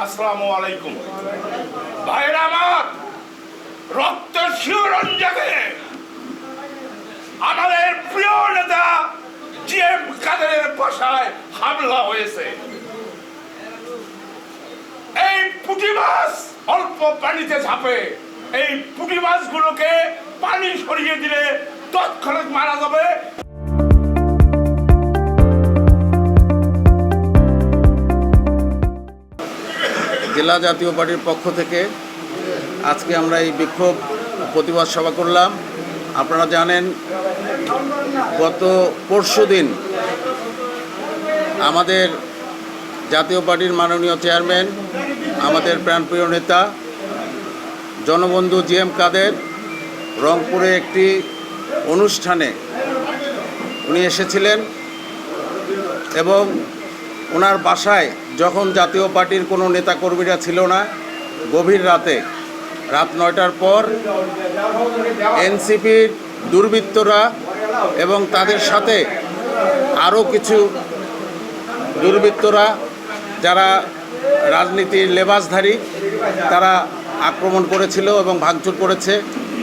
আসসালামু আলাইকুম ভাইরা আমার, রক্ত শিহরণ জাগে। আমাদের প্রিয় নেতা জিএম কাদেরের বাসায় হামলা হয়েছে। এই পুঁটি মাছ অল্প পানিতে ঝাঁপে, এই পুঁটি মাছগুলোকে পানি সরিয়ে দিলে তৎক্ষণাৎ মারা যাবে। জেলা জাতীয় পার্টির পক্ষ থেকে আজকে আমরা এই বিক্ষোভ প্রতিবাদ সভা করলাম। আপনারা জানেন, গত পরশুদিন আমাদের জাতীয় পার্টির মাননীয় চেয়ারম্যান, আমাদের প্রাণপ্রিয় নেতা জনবন্ধু জিএম কাদের রংপুরে একটি অনুষ্ঠানে উনি এসেছিলেন এবং ওনার বাসায় যখন জাতীয় পার্টির কোনো নেতাকর্মীরা ছিল না, গভীর রাতে রাত 9টার পর এনসিপির দুর্বৃত্তরা এবং তাদের সাথে আরও কিছু দুর্বৃত্তরা যারা রাজনীতির লেবাসধারী, তারা আক্রমণ করেছিল এবং ভাঙচুর করেছে।